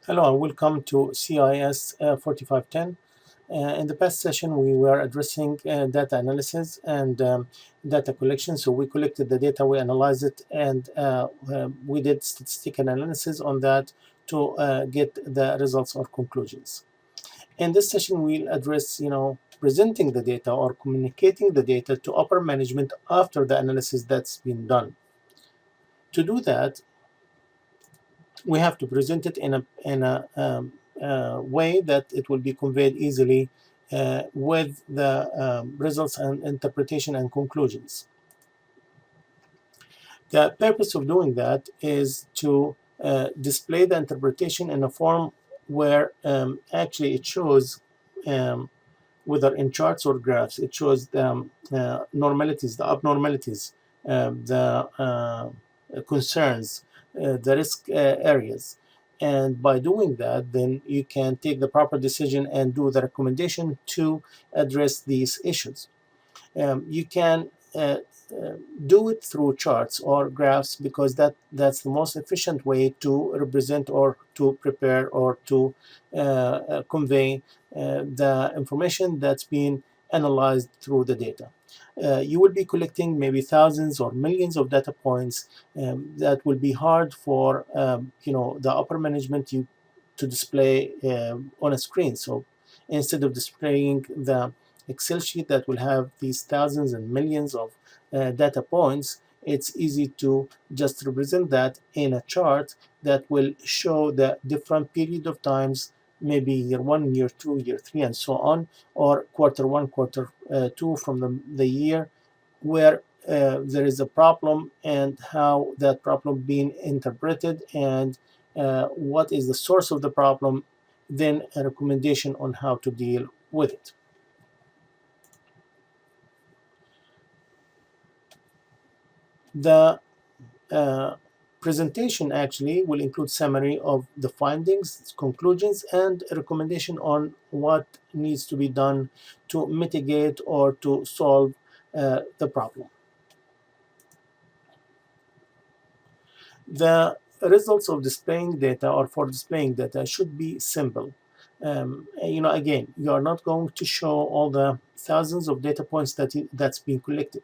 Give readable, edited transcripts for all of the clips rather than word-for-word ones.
Hello and welcome to CIS 4510. In the past session, we were addressing data analysis and data collection. So we collected the data, we analyzed it, and we did statistical analysis on that to get the results or conclusions. In this session, we'll address, presenting the data or communicating the data to upper management after the analysis that's been done. To do that, we have to present it in a way that it will be conveyed easily with the results and interpretation and conclusions. The purpose of doing that is to display the interpretation in a form where actually it shows, whether in charts or graphs, it shows the normalities, the abnormalities, the concerns, the risk areas. And by doing that, then you can take the proper decision and do the recommendation to address these issues. You can do it through charts or graphs because that's the most efficient way to represent or to prepare or to convey the information that's been analyzed through the data. You will be collecting maybe thousands or millions of data points that will be hard for the upper management to display on a screen. So instead of displaying the Excel sheet that will have these thousands and millions of data points, it's easy to just represent that in a chart that will show the different period of times, maybe year one, year two, year three, and so on, or quarter one, quarter two from the year, where there is a problem and how that problem being interpreted and what is the source of the problem, then a recommendation on how to deal with it. The presentation actually will include summary of the findings, conclusions, and a recommendation on what needs to be done to mitigate or to solve the problem. The results of displaying data or for displaying data should be simple. Again, you are not going to show all the thousands of data points that's been collected.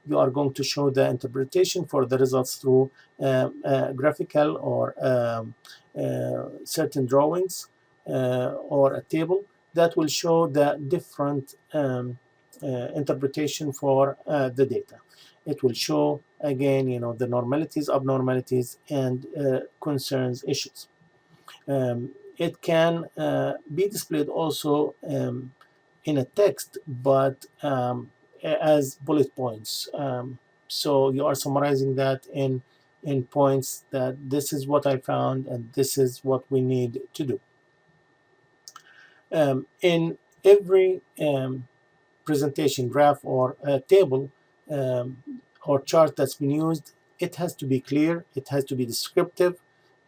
You are going to show the interpretation for the results through graphical or certain drawings or a table that will show the different interpretation for the data. It will show again, the normalities, abnormalities, and concerns, issues. It can be displayed also in a text, but as bullet points. So you are summarizing that in points that this is what I found and this is what we need to do. In every presentation, graph, or table or chart that's been used, it has to be clear, it has to be descriptive,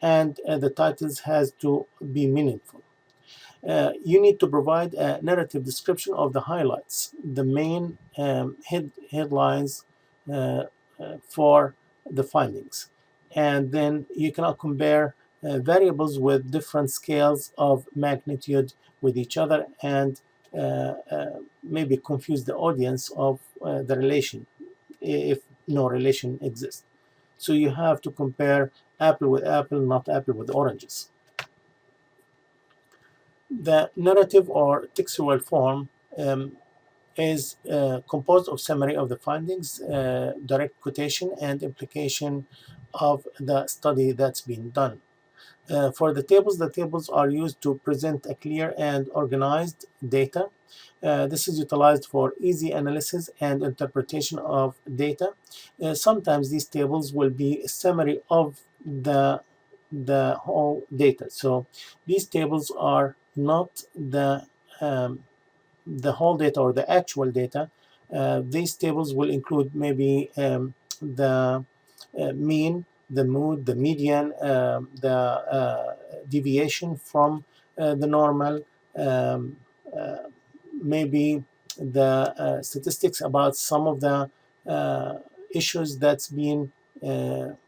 and the titles has to be meaningful. You need to provide a narrative description of the highlights, the main headlines for the findings. And then you cannot compare variables with different scales of magnitude with each other and maybe confuse the audience of the relation if no relation exists. So you have to compare apple with apple, not apple with oranges. The narrative or textual form is composed of summary of the findings, direct quotation, and implication of the study that's been done. For the tables are used to present a clear and organized data. This is utilized for easy analysis and interpretation of data. Sometimes these tables will be a summary of the whole data. So these tables are not the whole data or the actual data. These tables will include maybe the mean, the mood, the median, the deviation from the normal, maybe the statistics about some of the issues that's been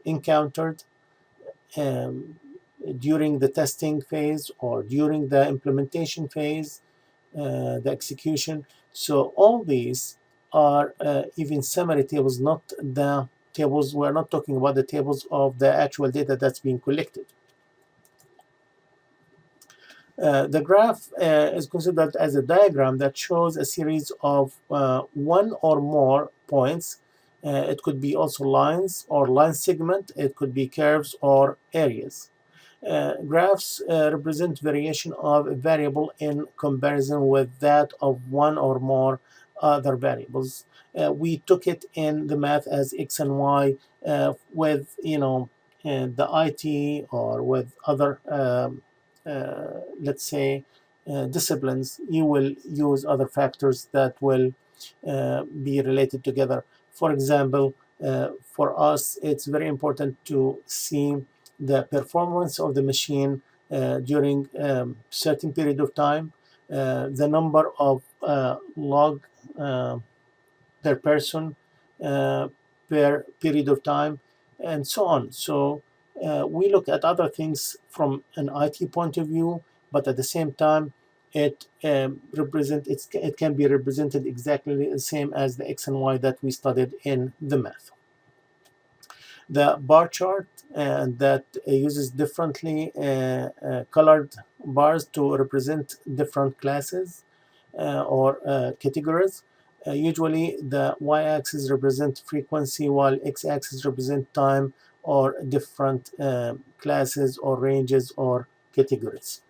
encountered, during the testing phase or during the implementation phase, the execution. So all these are even summary tables, not the tables. We're not talking about the tables of the actual data that's being collected. The graph is considered as a diagram that shows a series of one or more points. It could be also lines or line segment. It could be curves or areas. Graphs represent variation of a variable in comparison with that of one or more other variables. We took it in the math as x and y with the IT or with other let's say disciplines. You will use other factors that will be related together. For example, for us, it's very important to see the performance of the machine during certain period of time, the number of log per person per period of time, and so on. So we look at other things from an IT point of view, but at the same time, it it can be represented exactly the same as the x and y that we studied in the math. The bar chart that uses differently colored bars to represent different classes or categories. Usually the y-axis represents frequency while x-axis represents time or different classes or ranges or categories.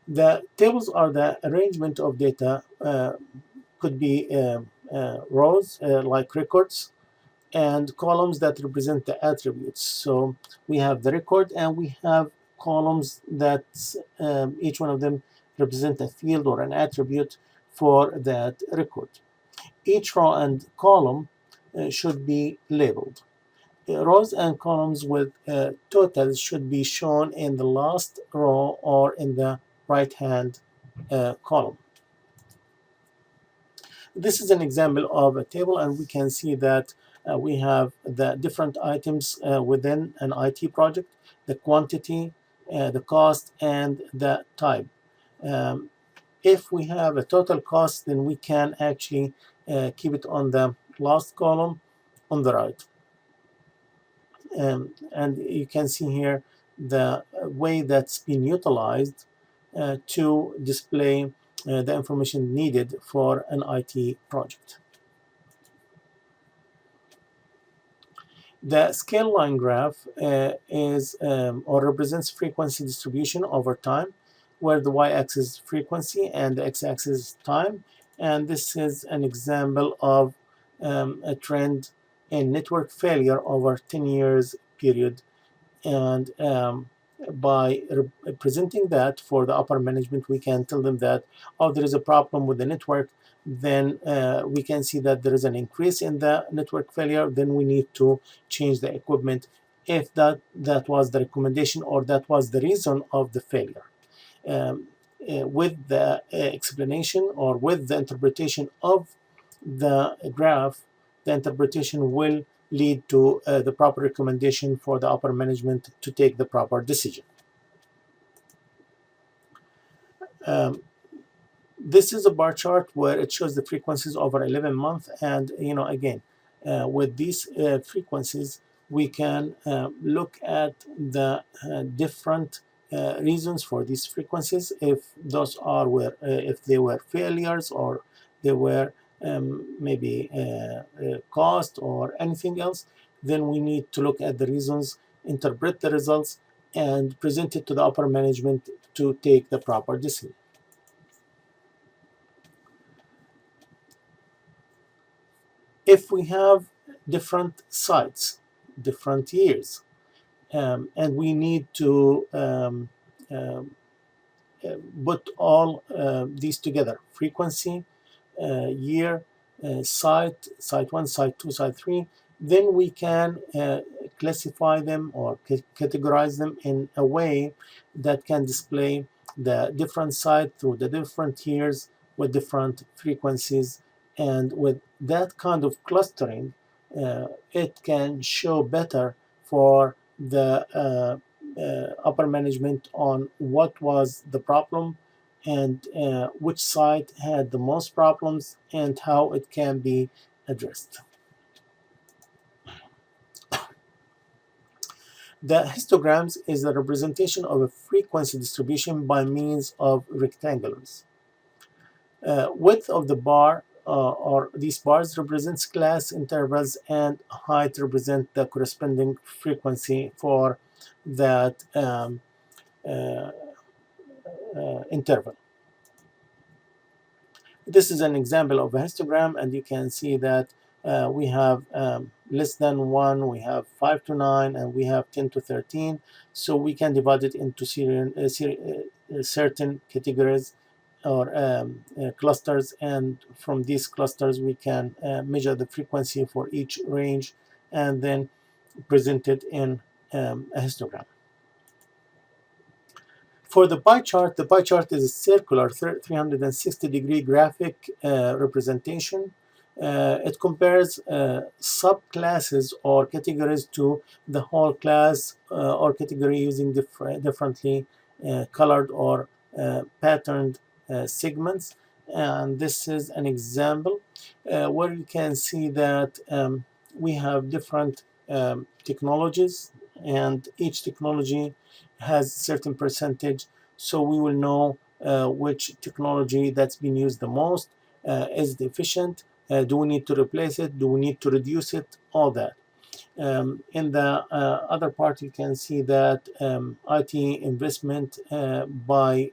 The tables are the arrangement of data, could be rows like records, and columns that represent the attributes. So we have the record and we have columns that each one of them represent a field or an attribute for that record. Each row and column should be labeled. Rows and columns with totals should be shown in the last row or in the right-hand column. This is an example of a table, and we can see that we have the different items within an IT project, the quantity, the cost, and the type. If we have a total cost, then we can actually keep it on the last column on the right. And you can see here the way that's been utilized to display the information needed for an IT project. The scale line graph is or represents frequency distribution over time, where the y-axis frequency and the x-axis time. And this is an example of a trend in network failure over 10 years period. And by presenting that for the upper management, we can tell them that, oh, there is a problem with the network. Then we can see that there is an increase in the network failure. Then we need to change the equipment if that was the recommendation or that was the reason of the failure. With the explanation or with the interpretation of the graph, the interpretation will lead to the proper recommendation for the upper management to take the proper decision. This is a bar chart where it shows the frequencies over 11 months, and again, with these frequencies, we can look at the different reasons for these frequencies. If those are if they were failures or they were maybe cost or anything else, then we need to look at the reasons, interpret the results, and present it to the upper management to take the proper decision. If we have different sites, different years, and we need to put all these together, frequency, year, site 1, site 2, site 3, then we can classify them or categorize them in a way that can display the different site through the different years with different frequencies. And with that kind of clustering, it can show better for the upper management on what was the problem and which site had the most problems and how it can be addressed. The histograms is a representation of a frequency distribution by means of rectangles. Width of the bar or these bars represents class intervals, and height represent the corresponding frequency for that uh, interval. This is an example of a histogram, and you can see that we have less than 1, we have 5 to 9, and we have 10 to 13. So we can divide it into certain categories or clusters, and from these clusters we can measure the frequency for each range and then present it in a histogram. For the pie chart is a circular 360-degree graphic representation. It compares subclasses or categories to the whole class or category using differently colored or patterned segments. And this is an example where you can see that we have different technologies, and each technology has a certain percentage, so we will know which technology that's been used the most. Is it efficient? Do we need to replace it? Do we need to reduce it? All that. In the other part, you can see that IT investment by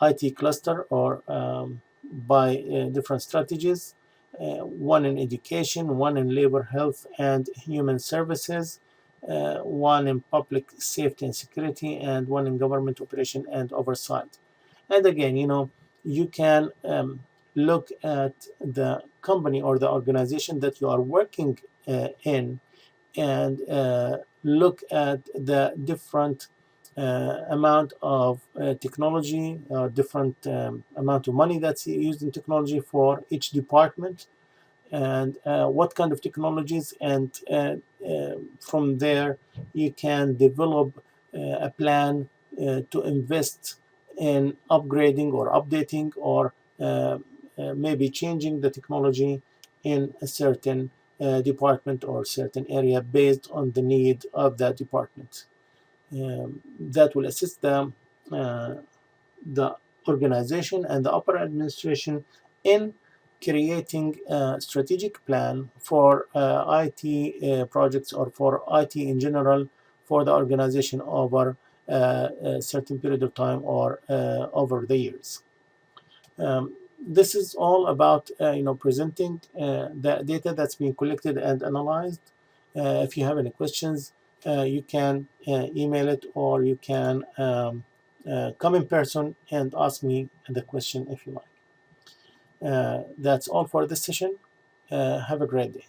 IT cluster or by different strategies, one in education, one in labor, health, and human services, one in public safety and security, and one in government operation and oversight. And again, you can look at the company or the organization that you are working in, and look at the different amount of technology, different amount of money that's used in technology for each department, and what kind of technologies, and from there you can develop a plan to invest in upgrading or updating or maybe changing the technology in a certain department or certain area based on the need of that department. That will assist the organization and the upper administration in creating a strategic plan for IT projects or for IT in general for the organization over a certain period of time or over the years. This is all about presenting the data that's being collected and analyzed. If you have any questions, you can email it, or you can come in person and ask me the question if you like. That's all for this session. Have a great day.